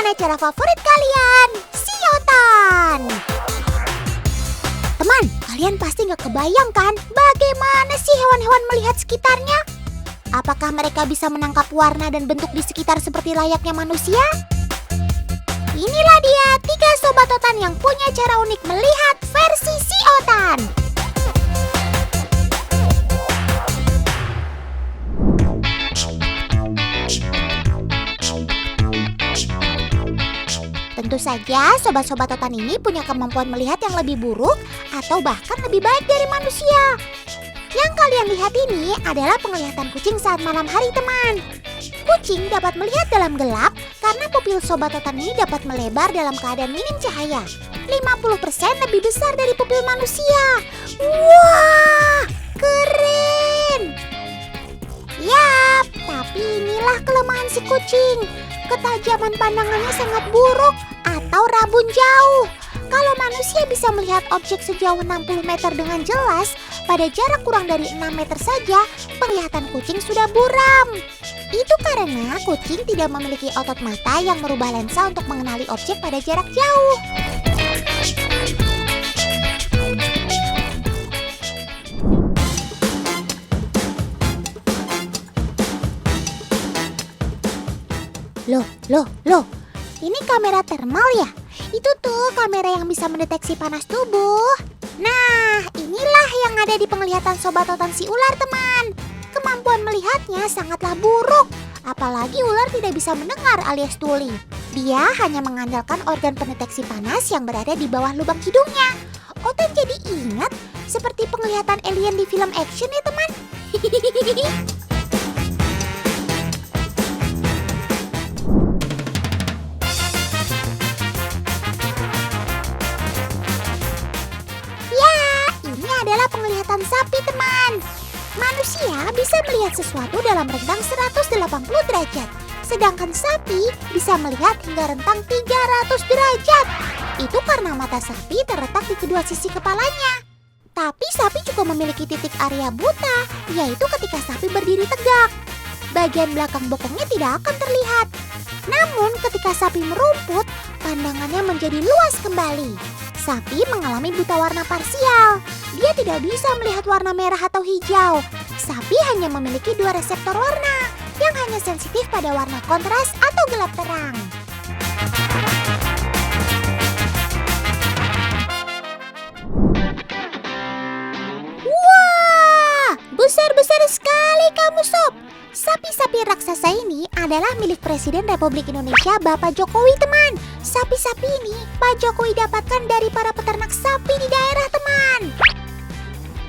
Bagaimana cara favorit kalian? Siotan! Teman, kalian pasti gak kebayang kan bagaimana sih hewan-hewan melihat sekitarnya? Apakah mereka bisa menangkap warna dan bentuk di sekitar seperti layaknya manusia? Inilah dia 3 sobat otan yang punya cara unik melihat versi siotan. Tentu saja sobat-sobat otan ini punya kemampuan melihat yang lebih buruk atau bahkan lebih baik dari manusia. Yang kalian lihat ini adalah penglihatan kucing saat malam hari, teman. Kucing dapat melihat dalam gelap karena pupil sobat otan ini dapat melebar dalam keadaan minim cahaya. 50% lebih besar dari pupil manusia. Wah, keren! Yap, tapi inilah kelemahan si kucing. Ketajaman pandangannya sangat buruk atau rabun jauh. Kalau manusia bisa melihat objek sejauh 60 meter dengan jelas, pada jarak kurang dari 6 meter saja, penglihatan kucing sudah buram. Itu karena kucing tidak memiliki otot mata yang merubah lensa untuk mengenali objek pada jarak jauh. Loh, ini kamera thermal ya? Itu tuh kamera yang bisa mendeteksi panas tubuh. Nah, inilah yang ada di penglihatan sobat otan si ular, teman. Kemampuan melihatnya sangatlah buruk. Apalagi ular tidak bisa mendengar alias tuli. Dia hanya mengandalkan organ pendeteksi panas yang berada di bawah lubang hidungnya. Otan jadi ingat seperti penglihatan alien di film action ya, teman. Penglihatan sapi, teman. Manusia bisa melihat sesuatu dalam rentang 180 derajat, sedangkan sapi bisa melihat hingga rentang 300 derajat. Itu karena mata sapi terletak di kedua sisi kepalanya. Tapi sapi juga memiliki titik area buta, yaitu ketika sapi berdiri tegak. Bagian belakang bokongnya tidak akan terlihat. Namun ketika sapi merumput, pandangannya menjadi luas kembali. Sapi mengalami buta warna parsial. Dia tidak bisa melihat warna merah atau hijau. Sapi hanya memiliki 2 reseptor warna yang hanya sensitif pada warna kontras atau gelap terang. Wah, besar-besar sekali kamu, Sob. Sapi-sapi raksasa ini adalah milik Presiden Republik Indonesia Bapak Jokowi, teman. Sapi-sapi ini Pak Jokowi dapatkan dari para peternak sapi di daerah, teman.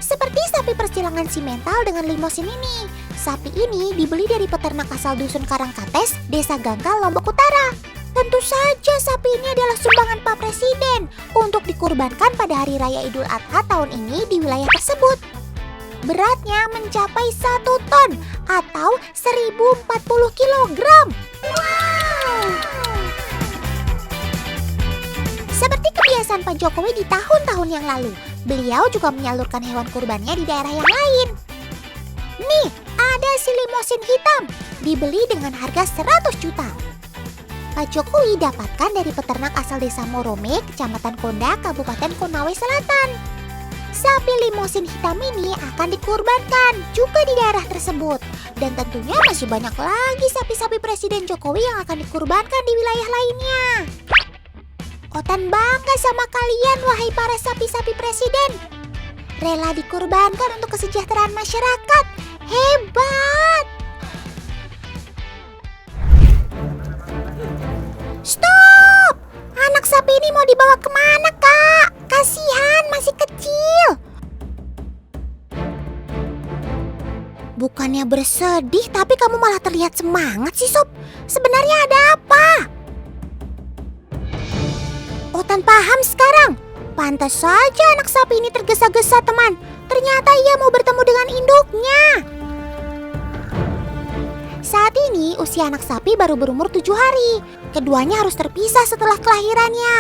Seperti sapi persilangan simental dengan limosin ini. Sapi ini dibeli dari peternak asal dusun Karangkates, Desa Gangkal, Lombok Utara. Tentu saja sapi ini adalah sumbangan Pak Presiden untuk dikurbankan pada Hari Raya Idul Adha tahun ini di wilayah tersebut. Beratnya mencapai 1 ton atau 1040 kilogram. Wow! Seperti kebiasaan Pak Jokowi di tahun-tahun yang lalu, beliau juga menyalurkan hewan kurbannya di daerah yang lain. Nih, ada si limosin hitam, dibeli dengan harga 100 juta. Pak Jokowi dapatkan dari peternak asal desa Morome, Kecamatan Konda, Kabupaten Konawe Selatan. Sapi limosin hitam ini akan dikurbankan juga di daerah tersebut. Dan tentunya masih banyak lagi sapi-sapi Presiden Jokowi yang akan dikurbankan di wilayah lainnya. Otan bangga sama kalian, wahai para sapi-sapi Presiden. Rela dikurbankan untuk kesejahteraan masyarakat. Hebat! Stop! Anak sapi ini mau dibawa kemana, Kak? Kasihan, masih kecil. Bukannya bersedih, tapi kamu malah terlihat semangat sih, Sob. Sebenarnya ada apa? Otan paham sekarang. Pantas saja anak sapi ini tergesa-gesa, teman. Ternyata ia mau bertemu dengan induknya. Saat ini usia anak sapi baru berumur 7 hari. Keduanya harus terpisah setelah kelahirannya.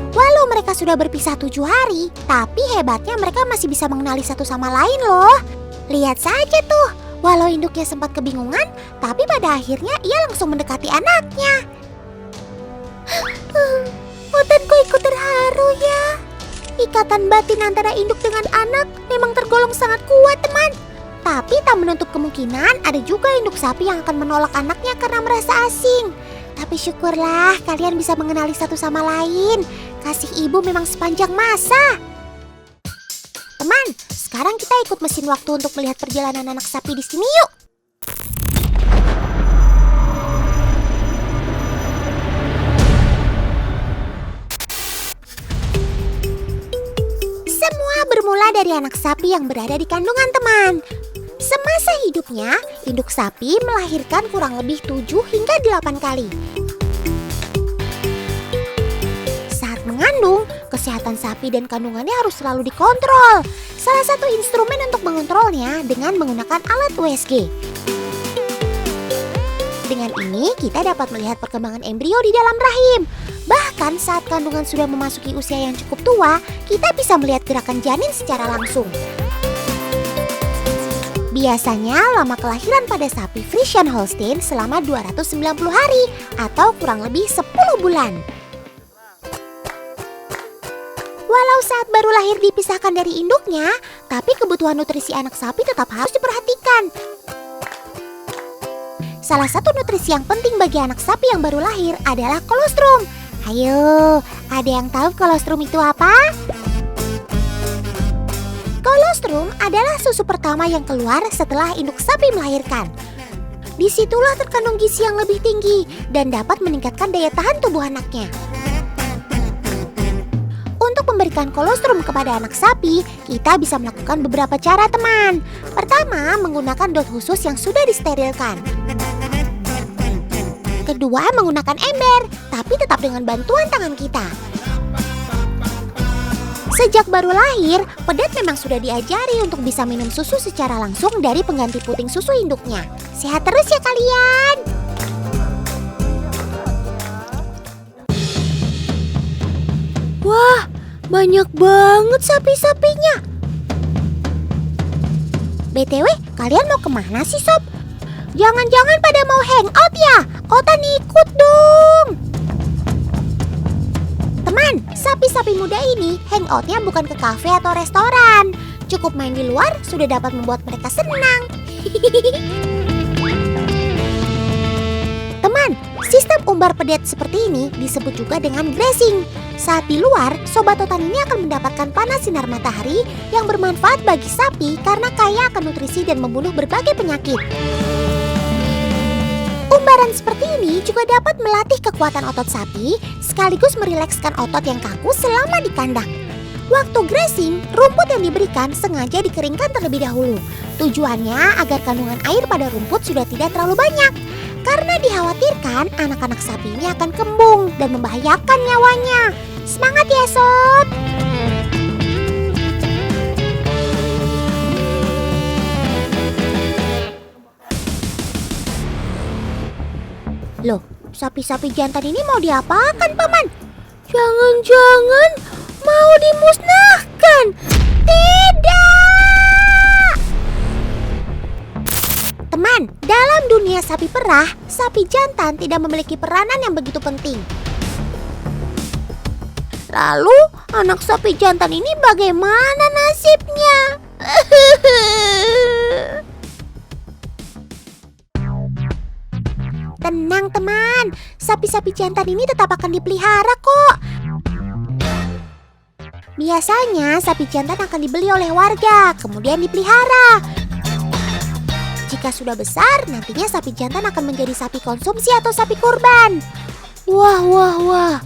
Walau mereka sudah berpisah 7 hari, tapi hebatnya mereka masih bisa mengenali satu sama lain loh. Lihat saja tuh, Walau induknya sempat kebingungan, tapi pada akhirnya ia langsung mendekati anaknya. Otanku ikut terharu ya. Ikatan batin antara induk dengan anak memang tergolong sangat kuat, teman. Tapi tak menutup kemungkinan ada juga induk sapi yang akan menolak anaknya karena merasa asing. Tapi syukurlah kalian bisa mengenali satu sama lain. Kasih ibu memang sepanjang masa. Teman, sekarang kita ikut mesin waktu untuk melihat perjalanan anak sapi di sini yuk. Semua bermula dari anak sapi yang berada di kandungan, teman. Semasa hidupnya, induk sapi melahirkan kurang lebih 7 hingga 8 kali. Saat mengandung, kesehatan sapi dan kandungannya harus selalu dikontrol. Salah satu instrumen untuk mengontrolnya dengan menggunakan alat USG. Dengan ini, kita dapat melihat perkembangan embrio di dalam rahim. Bahkan saat kandungan sudah memasuki usia yang cukup tua, kita bisa melihat gerakan janin secara langsung. Biasanya lama kelahiran pada sapi Friesian Holstein selama 290 hari atau kurang lebih 10 bulan. Walau saat baru lahir dipisahkan dari induknya, tapi kebutuhan nutrisi anak sapi tetap harus diperhatikan. Salah satu nutrisi yang penting bagi anak sapi yang baru lahir adalah kolostrum. Ayo, ada yang tahu kolostrum itu apa? Kolostrum adalah susu pertama yang keluar setelah induk sapi melahirkan. Disitulah terkandung gizi yang lebih tinggi dan dapat meningkatkan daya tahan tubuh anaknya. Untuk memberikan kolostrum kepada anak sapi, kita bisa melakukan beberapa cara, teman. Pertama, menggunakan dot khusus yang sudah disterilkan. Kedua, menggunakan ember, tapi tetap dengan bantuan tangan kita. Sejak baru lahir, pedet memang sudah diajari untuk bisa minum susu secara langsung dari pengganti puting susu induknya. Sehat terus ya kalian! Wah, banyak banget sapi-sapinya. BTW, kalian mau kemana sih, Sob? Jangan-jangan pada mau hangout ya? Otan ikut dong! Teman, sapi-sapi muda ini hangoutnya bukan ke kafe atau restoran. Cukup main di luar sudah dapat membuat mereka senang. Teman, sistem umbar pedet seperti ini disebut juga dengan grazing. Saat di luar, sobat otan ini akan mendapatkan panas sinar matahari yang bermanfaat bagi sapi karena kaya akan nutrisi dan membunuh berbagai penyakit. Umbaran seperti ini juga dapat melatih kekuatan otot sapi sekaligus merilekskan otot yang kaku selama di kandang. Waktu grazing, rumput yang diberikan sengaja dikeringkan terlebih dahulu. Tujuannya agar kandungan air pada rumput sudah tidak terlalu banyak. Karena dikhawatirkan anak-anak sapi ini akan kembung dan membahayakan nyawanya. Semangat ya, Sob! Loh, sapi-sapi jantan ini mau diapakan, Paman? Jangan-jangan mau dimusnahkan? Tidak! Teman, dalam dunia sapi perah, sapi jantan tidak memiliki peranan yang begitu penting. Lalu, anak sapi jantan ini bagaimana nasibnya? Tenang teman, sapi-sapi jantan ini tetap akan dipelihara kok. Biasanya sapi jantan akan dibeli oleh warga, kemudian dipelihara. Jika sudah besar, nantinya sapi jantan akan menjadi sapi konsumsi atau sapi kurban. Wah,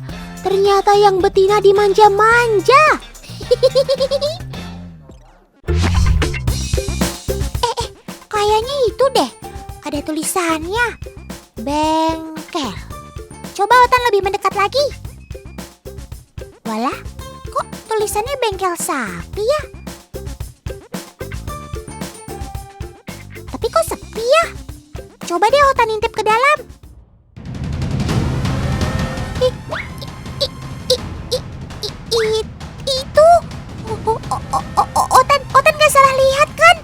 ternyata yang betina dimanja-manja. Kayaknya itu deh, ada tulisannya. Bengkel. Coba Otan lebih mendekat lagi. Walah, kok tulisannya bengkel sapi ya? Tapi kok sepi ya? Coba deh Otan intip ke dalam. Itu Otan gak salah lihat kan?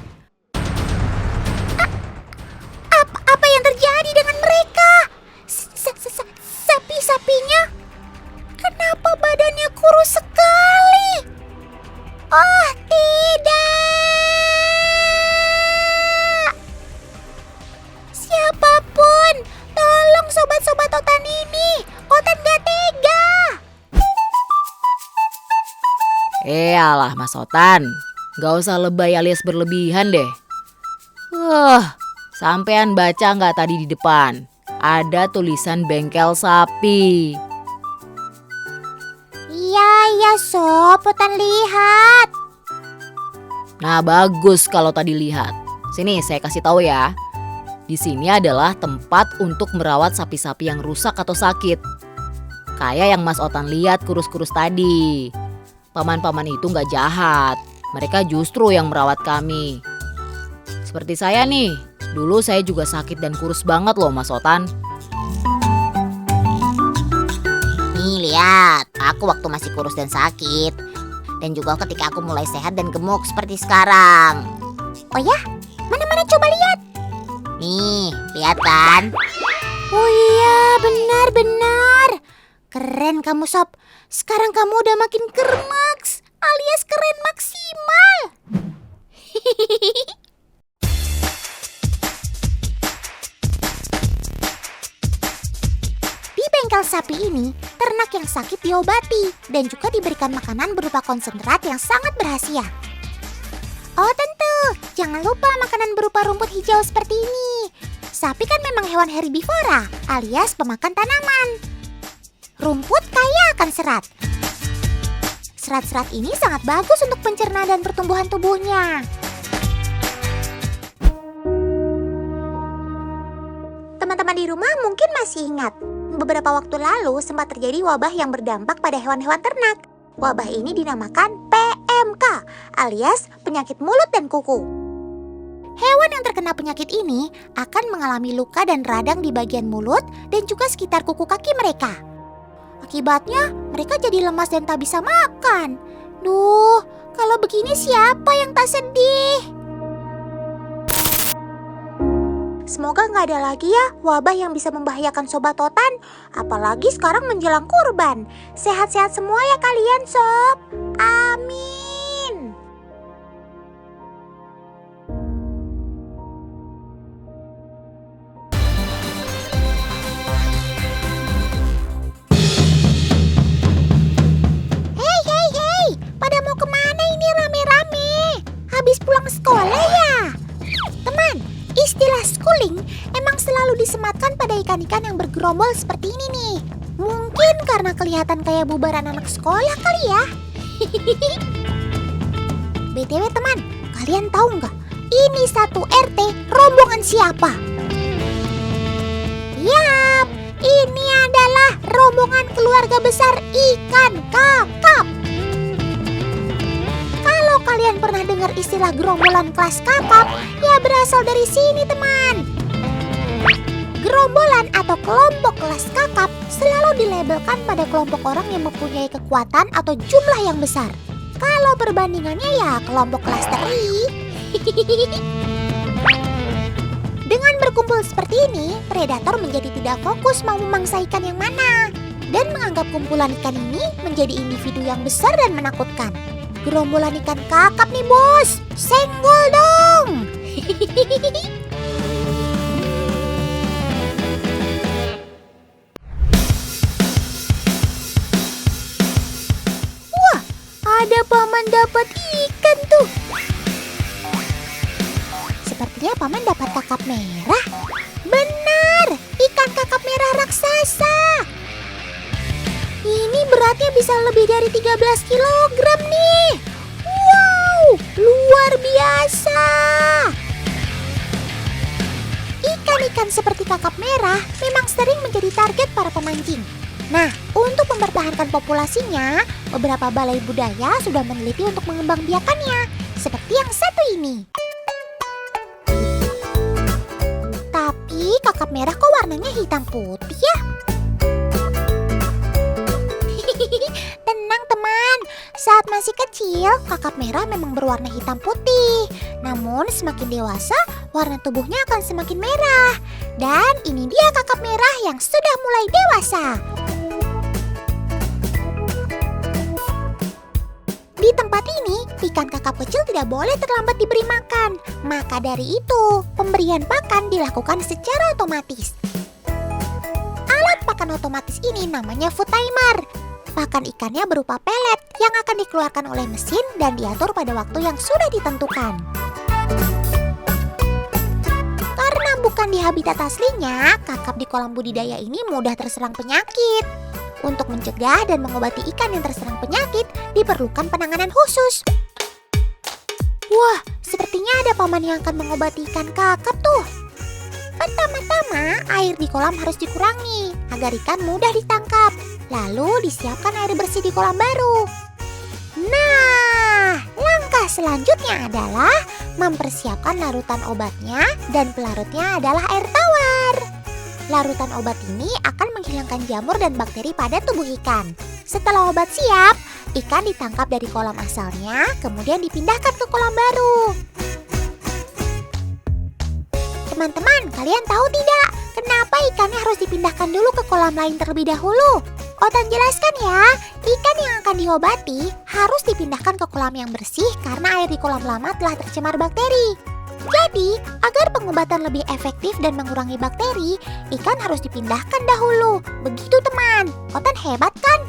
Yalah Mas Otan, gak usah lebay alias berlebihan deh. Sampean baca gak tadi di depan? Ada tulisan bengkel sapi. Iya Sob, Otan lihat. Nah bagus kalau tadi lihat. Sini saya kasih tahu ya. Di sini adalah tempat untuk merawat sapi-sapi yang rusak atau sakit. Kayak yang Mas Otan lihat kurus-kurus tadi. Paman-paman itu gak jahat. Mereka justru yang merawat kami. Seperti saya nih. Dulu saya juga sakit dan kurus banget loh Mas Otan. Nih lihat, aku waktu masih kurus dan sakit. Dan juga ketika aku mulai sehat dan gemuk seperti sekarang. Oh ya? Mana-mana coba lihat. Nih, lihat kan? Oh iya, benar-benar. Keren kamu Sob. Sekarang kamu udah makin kermaks, alias keren maksimal. Di bengkel sapi ini, ternak yang sakit diobati dan juga diberikan makanan berupa konsentrat yang sangat berkhasiat. Oh tentu, jangan lupa makanan berupa rumput hijau seperti ini. Sapi kan memang hewan herbivora, alias pemakan tanaman. Rumput kaya akan serat. Serat-serat ini sangat bagus untuk pencerna dan pertumbuhan tubuhnya. Teman-teman di rumah mungkin masih ingat, beberapa waktu lalu sempat terjadi wabah yang berdampak pada hewan-hewan ternak. Wabah ini dinamakan PMK, alias penyakit mulut dan kuku. Hewan yang terkena penyakit ini akan mengalami luka dan radang di bagian mulut dan juga sekitar kuku kaki mereka. Akibatnya, mereka jadi lemas dan tak bisa makan. Duh, kalau begini siapa yang tak sedih? Semoga nggak ada lagi ya wabah yang bisa membahayakan Sobat Otan. Apalagi sekarang menjelang kurban. Sehat-sehat semua ya kalian Sob. Amin. Hei, pada mau kemana ini rame-rame? Habis pulang sekolah ya? Teman, istilah schooling emang selalu disematkan pada ikan-ikan yang bergerombol seperti ini nih. Mungkin karena kelihatan kayak bubaran anak sekolah kali ya. BTW teman, kalian tahu nggak? Ini satu RT rombongan siapa? Yap, ini adalah rombongan keluarga besar ikan kakap. Kalau kalian pernah dengar istilah gerombolan kelas kakap, ya berasal dari sini teman. Gerombolan atau kelompok kelas kakap selalu dilabelkan pada kelompok orang yang mempunyai kekuatan atau jumlah yang besar. Kalau perbandingannya ya kelompok kelas teri. Dengan berkumpul seperti ini, predator menjadi tidak fokus mau memangsa ikan yang mana dan menganggap kumpulan ikan ini menjadi individu yang besar dan menakutkan. Gerombolan ikan kakap nih bos, senggol dong. Wah, ada paman dapat ikan tuh. Sepertinya paman dapat kakap merah. Benar, ikan kakap merah raksasa. Ini beratnya bisa lebih dari 13 kg nih. Wow, luar biasa. Ikan-ikan seperti kakap merah memang sering menjadi target para pemancing. Nah, untuk mempertahankan populasinya, beberapa balai budaya sudah meneliti untuk mengembangbiakannya, seperti yang satu ini. Tapi kakap merah kok warnanya hitam putih ya? Tenang teman, saat masih kecil kakap merah memang berwarna hitam putih. Namun semakin dewasa, warna tubuhnya akan semakin merah. Dan ini dia kakap merah yang sudah mulai dewasa. Di tempat ini, ikan kakap kecil tidak boleh terlambat diberi makan. Maka dari itu, pemberian pakan dilakukan secara otomatis. Alat pakan otomatis ini namanya food timer. pakan ikannya berupa pelet yang akan dikeluarkan oleh mesin dan diatur pada waktu yang sudah ditentukan. Karena bukan di habitat aslinya, kakap di kolam budidaya ini mudah terserang penyakit. Untuk mencegah dan mengobati ikan yang terserang penyakit, diperlukan penanganan khusus. Wah, sepertinya ada paman yang akan mengobati ikan kakap tuh. Pertama-tama, air di kolam harus dikurangi agar ikan mudah ditangkap. Lalu disiapkan air bersih di kolam baru. Nah, langkah selanjutnya adalah mempersiapkan larutan obatnya dan pelarutnya adalah air tawar. Larutan obat ini akan menghilangkan jamur dan bakteri pada tubuh ikan. Setelah obat siap, ikan ditangkap dari kolam asalnya, kemudian dipindahkan ke kolam baru. Teman-teman, kalian tahu tidak kenapa ikannya harus dipindahkan dulu ke kolam lain terlebih dahulu? Otan jelaskan ya, ikan yang akan diobati harus dipindahkan ke kolam yang bersih karena air di kolam lama telah tercemar bakteri. Jadi, agar pengobatan lebih efektif dan mengurangi bakteri, ikan harus dipindahkan dahulu. Begitu teman, Otan hebat kan?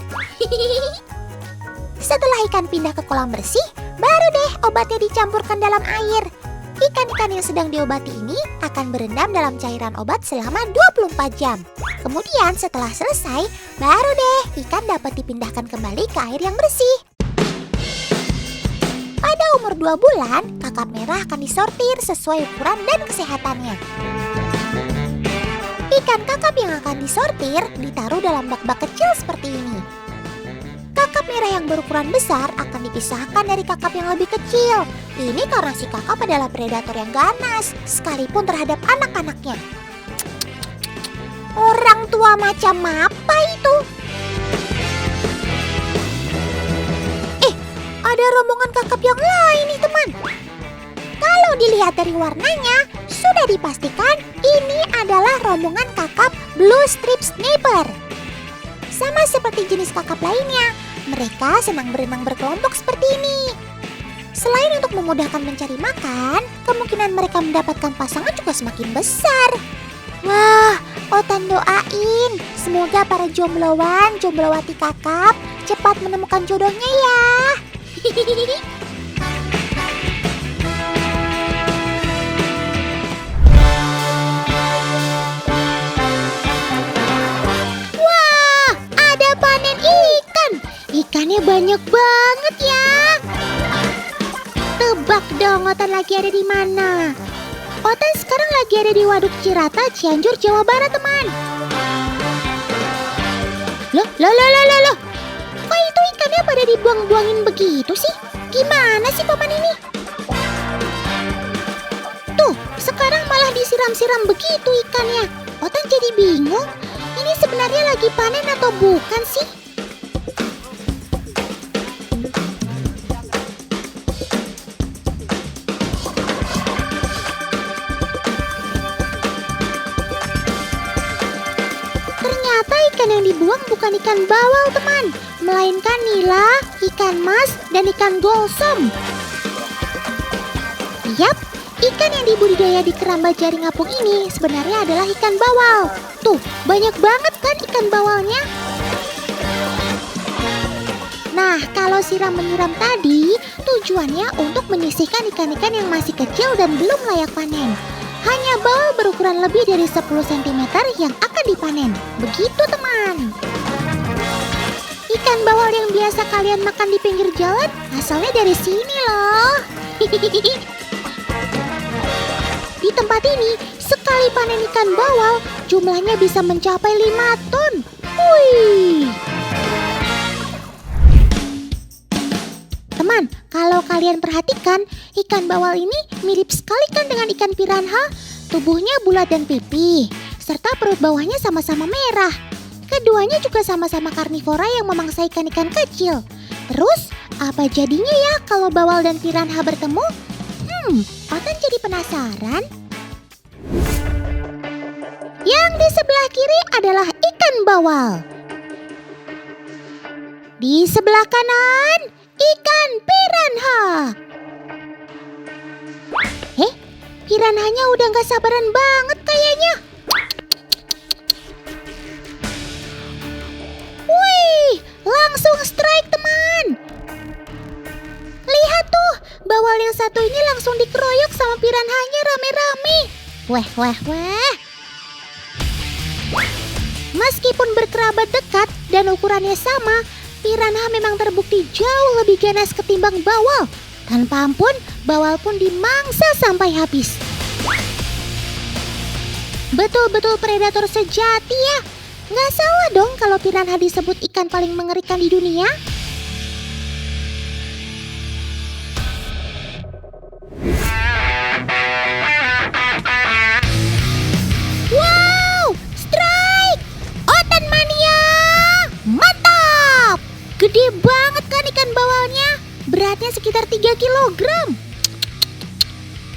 Setelah ikan pindah ke kolam bersih, baru deh obatnya dicampurkan dalam air. Ikan-ikan yang sedang diobati ini akan berendam dalam cairan obat selama 24 jam. Kemudian setelah selesai, baru deh ikan dapat dipindahkan kembali ke air yang bersih. Pada umur 2 bulan, kakap merah akan disortir sesuai ukuran dan kesehatannya. Ikan kakap yang akan disortir ditaruh dalam bak-bak kecil seperti ini. Kakap merah yang berukuran besar akan dipisahkan dari kakap yang lebih kecil. Ini karena si kakap adalah predator yang ganas, sekalipun terhadap anak-anaknya. Orang tua macam apa itu? Ada rombongan kakap yang lain nih teman. Kalau dilihat dari warnanya, sudah dipastikan ini adalah rombongan kakap Blue Strip Snapper. Sama seperti jenis kakap lainnya, mereka senang berenang berkelompok seperti ini. Selain untuk memudahkan mencari makan, kemungkinan mereka mendapatkan pasangan juga semakin besar. Wah, Otan doain semoga para jombloan, jomblowati kakap cepat menemukan jodohnya ya. Wah, ada panen ikan. Ikannya banyak banget ya. Tebak dong Otan lagi ada di mana? Otan sekarang lagi ada di Waduk Cirata, Cianjur, Jawa Barat, teman. Loh. Kok itu ikannya pada dibuang-buangin begitu sih? Gimana sih paman ini? Tuh, sekarang malah disiram-siram begitu ikannya. Otan jadi bingung, ini sebenarnya lagi panen atau bukan sih? Ternyata ikan yang dibuang bukan ikan bawal, teman, melainkan nila, ikan mas, dan ikan golsom. Yap, ikan yang dibudidaya di keramba jaring apung ini sebenarnya adalah ikan bawal. Tuh, banyak banget kan ikan bawalnya? Nah, kalau siram-menyiram tadi, tujuannya untuk menyisihkan ikan-ikan yang masih kecil dan belum layak panen. Hanya bawal berukuran lebih dari 10 cm yang akan dipanen. Begitu, teman. Ikan bawal yang biasa kalian makan di pinggir jalan asalnya dari sini loh. Di tempat ini, sekali panen ikan bawal, jumlahnya bisa mencapai 5 ton. Wih. Teman, kalau kalian perhatikan, ikan bawal ini mirip sekali kan dengan ikan piranha. Tubuhnya bulat dan pipih, serta perut bawahnya sama-sama merah. Keduanya juga sama-sama karnivora yang memangsa ikan-ikan kecil. Terus, apa jadinya ya kalau bawal dan piranha bertemu? Otan jadi penasaran. Yang di sebelah kiri adalah ikan bawal. Di sebelah kanan, ikan piranha. Piranhanya udah gak sabaran banget kayaknya. Wih, langsung langsung strike, teman. Lihat tuh, bawal yang satu ini langsung dikeroyok sama piranhanya rame-rame. Weh. Meskipun berkerabat dekat dan ukurannya sama, piranha memang terbukti jauh lebih ganas ketimbang bawal. Tanpa ampun, bawal pun dimangsa sampai habis. Betul-betul predator sejati ya. Nggak salah dong kalau piranha disebut ikan paling mengerikan di dunia. Wow, strike! Otan mania! Mantap! Gede banget kan ikan bawalnya. Beratnya sekitar 3 kilogram.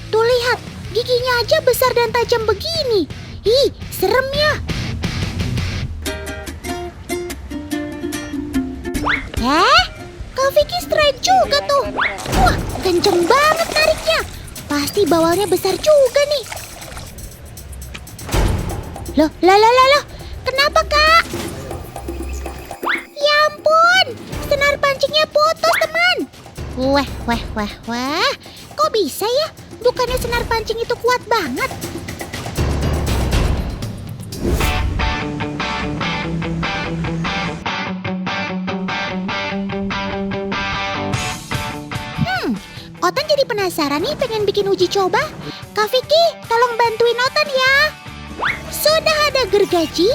Tuh lihat, giginya aja besar dan tajam begini. Ih, serem ya. Kak Vicky strike juga tuh. Wah, kenceng banget nariknya. Pasti bawalnya besar juga nih. Loh, kenapa Kak? Ya ampun, senar pancingnya putus teman. Wah, kok bisa ya? Bukannya senar pancing itu kuat banget? Otan jadi penasaran nih pengen bikin uji coba. Kak Vicky, tolong bantuin Otan ya. Sudah ada gergaji,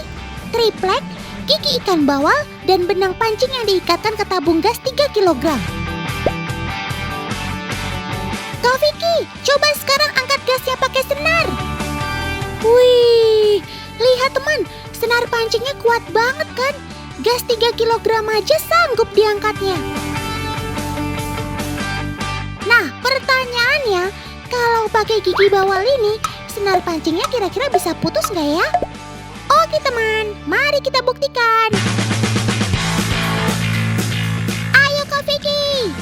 triplek, gigi ikan bawal, dan benang pancing yang diikatkan ke tabung gas 3 kg. Kak Vicky, coba sekarang angkat gasnya pakai senar. Wih, lihat teman, senar pancingnya kuat banget kan? Gas 3 kg aja sanggup diangkatnya. Nah, pertanyaannya, kalau pakai gigi bawal ini, senar pancingnya kira-kira bisa putus nggak ya? Oke teman, mari kita buktikan. Ayo Kak Vicky.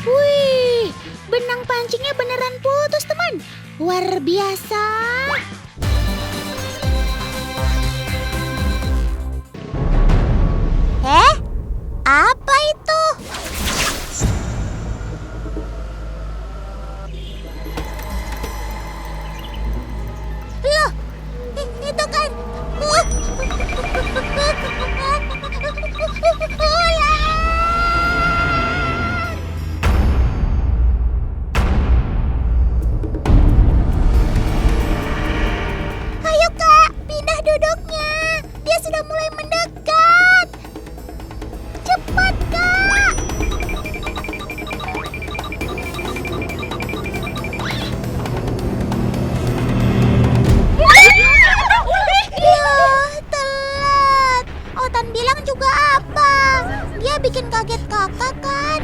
Wih, benang pancingnya beneran putus teman. Luar biasa. Apa itu? Loh, itu kan Ayo Kak, pindah duduknya. Dia sudah mulai mendekat. Cepat Kak. Telat. Otan bilang juga apa? Dia bikin kaget kakak kan?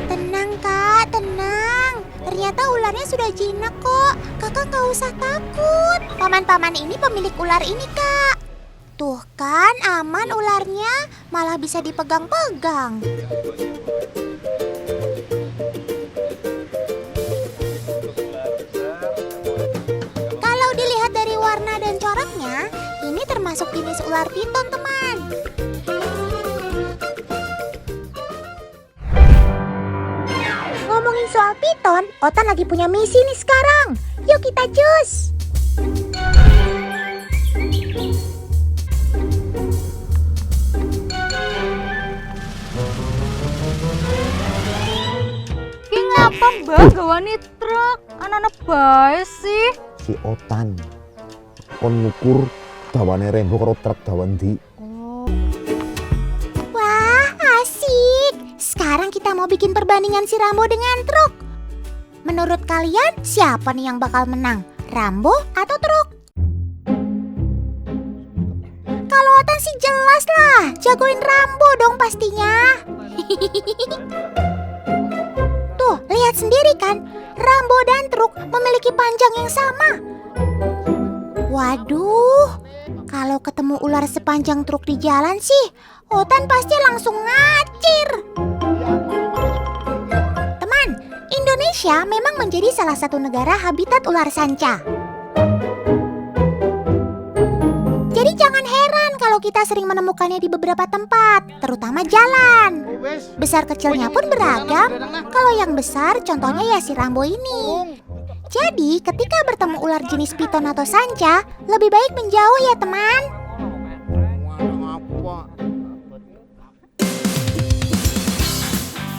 Tenang Kak, tenang. Ternyata ularnya sudah jinak kok. Kakak nggak usah takut. Paman-paman ini pemilik ular ini Kak. Tuh kan aman ularnya, malah bisa dipegang-pegang. Kalau dilihat dari warna dan coraknya, ini termasuk jenis ular piton teman. Ngomongin soal piton, Otan lagi punya misi nih sekarang. Yuk kita cus. Ki ngapa mbak gawani truk? Anak-anak bae sih. Si Otan kon ngukur dawane Rembo karo truk dawan ndi. Wah, asik. Sekarang kita mau bikin perbandingan si Rambo dengan truk. Menurut kalian, siapa nih yang bakal menang? Rambo atau truk? Kalau Otan sih jelas lah, jagoin Rambo dong pastinya. Tuh, lihat sendiri kan, Rambo dan truk memiliki panjang yang sama. Waduh, kalau ketemu ular sepanjang truk di jalan sih, Otan pasti langsung ngacir. Teman, Indonesia memang menjadi salah satu negara habitat ular sanca. Jadi jangan heran kalau kita sering menemukannya di beberapa tempat, terutama jalan. Besar kecilnya pun beragam. Kalau yang besar contohnya ya si Rambo ini. Jadi ketika bertemu ular jenis piton atau sanca, lebih baik menjauh ya teman.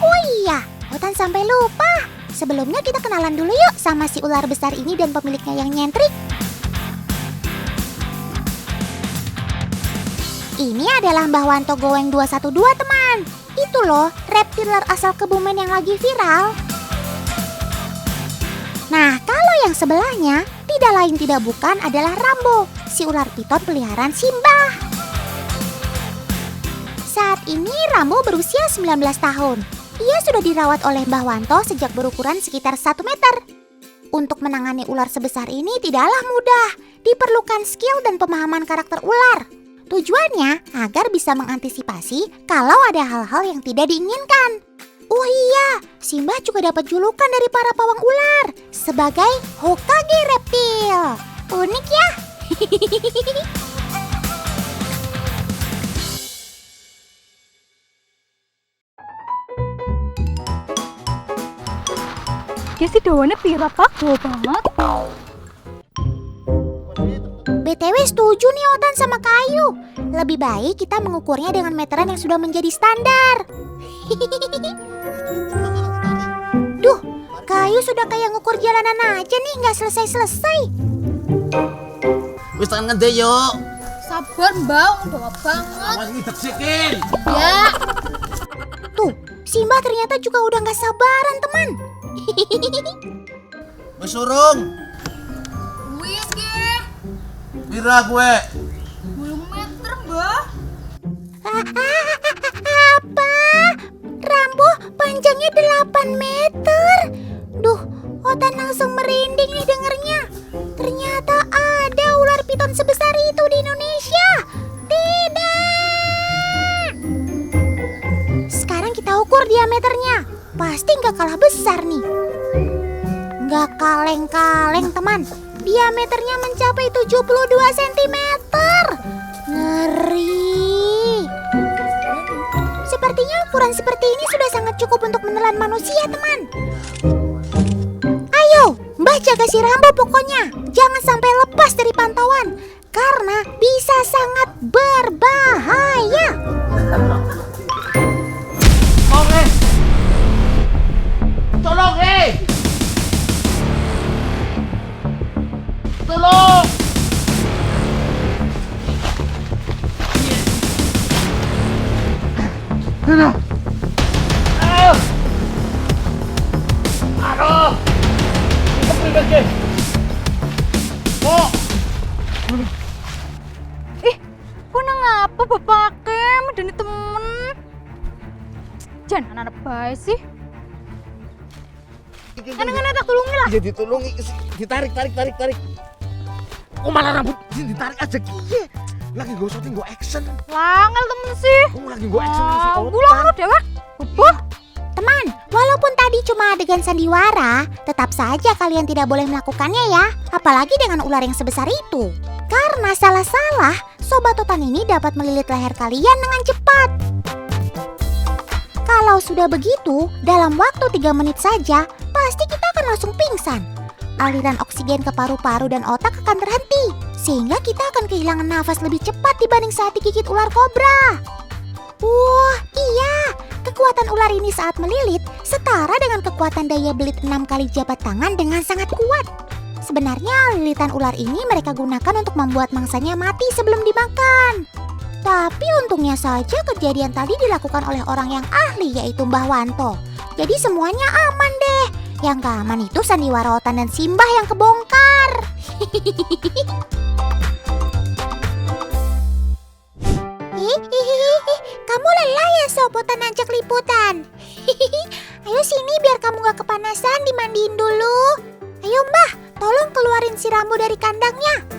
Oh iya, Otan sampai lupa. Sebelumnya kita kenalan dulu yuk sama si ular besar ini dan pemiliknya yang nyentrik. Ini adalah Mbah Wanto Goweng 212 teman. Itu loh, reptiler asal Kebumen yang lagi viral. Nah, kalau yang sebelahnya tidak lain tidak bukan adalah Rambo, si ular piton peliharaan Simbah. Saat ini Rambo berusia 19 tahun. Ia sudah dirawat oleh Mbah Wanto sejak berukuran sekitar 1 meter. Untuk menangani ular sebesar ini tidaklah mudah. Diperlukan skill dan pemahaman karakter ular. Tujuannya agar bisa mengantisipasi kalau ada hal-hal yang tidak diinginkan. Oh iya, Simbah juga dapat julukan dari para pawang ular sebagai Hokage reptil. Unik ya? Dia si dawane pira pak, gede banget. BTW setuju nih Otan sama Kayu. Lebih baik kita mengukurnya dengan meteran yang sudah menjadi standar. Duh, Kayu sudah kayak ngukur jalanan aja nih, nggak selesai-selesai. Wis tangan ngede yo. Sabar mbak, udah banget. Awas ngidek-sikin. Ya. Tuh, Simbah ternyata juga udah nggak sabaran teman. Wis urung. Wis ge. Pira gue? 10 meter mbak. Apa? Rambo panjangnya 8 meter. Duh, Otan langsung merinding nih dengernya. Ternyata ada ular piton sebesar itu di Indonesia. Tidak. Sekarang kita ukur diameternya. Pasti nggak kalah besar nih. Nggak kaleng-kaleng teman. Diameternya mencapai 72 cm. Ngeri. Sepertinya ukuran seperti ini sudah sangat cukup untuk menelan manusia, teman. Ayo, Mbah jaga si Rambo pokoknya. Jangan sampai lepas dari pantauan. Karena bisa sangat berbahaya. Tolong, Tolong! Aduh! Ikut lagi. Oh! Kok ngapa bapake medeni temen? Jangan anak baik sih. Kan tak tulungi lah. Ya ditulungi, ditarik. Oh malah rambut ditarik aja kiye. Lagi gue syuting, gue action. Langel temen sih. Oh lagi gue action si Pulang lu dewa. Boboh. Teman, walaupun tadi cuma adegan sandiwara, tetap saja kalian tidak boleh melakukannya ya. Apalagi dengan ular yang sebesar itu. Karena salah-salah, Sobat Otan ini dapat melilit leher kalian dengan cepat. Kalau sudah begitu, dalam waktu 3 menit saja, pasti kita akan langsung pingsan. Aliran oksigen ke paru-paru dan otak akan terhenti, sehingga kita akan kehilangan nafas lebih cepat dibanding saat digigit ular kobra. Wah, iya, kekuatan ular ini saat melilit setara dengan kekuatan daya belit 6 kali jabat tangan dengan sangat kuat. Sebenarnya lilitan ular ini mereka gunakan untuk membuat mangsanya mati sebelum dimakan. Tapi untungnya saja kejadian tadi dilakukan oleh orang yang ahli, yaitu Mbah Wanto. Jadi semuanya aman deh. Yang gak aman itu sandiwara Otan dan Simbah yang kebongkar. Kamu lelah ya Sob, Otan ajak liputan. Ayo sini biar kamu gak kepanasan, dimandiin dulu. Ayo Mbah, tolong keluarin si Rambo dari kandangnya.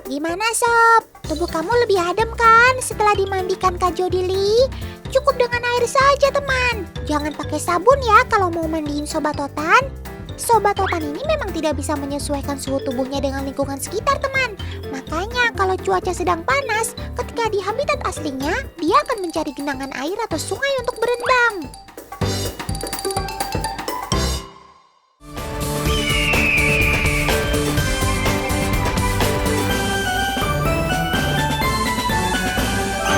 Gimana Sob? Tubuh kamu lebih adem kan setelah dimandikan Kak Jodili? Cukup dengan air saja teman. Jangan pakai sabun ya kalau mau mandiin Sobat Otan. Sobat Totan ini memang tidak bisa menyesuaikan suhu tubuhnya dengan lingkungan sekitar, teman. Makanya kalau cuaca sedang panas, ketika di habitat aslinya, dia akan mencari genangan air atau sungai untuk berendam.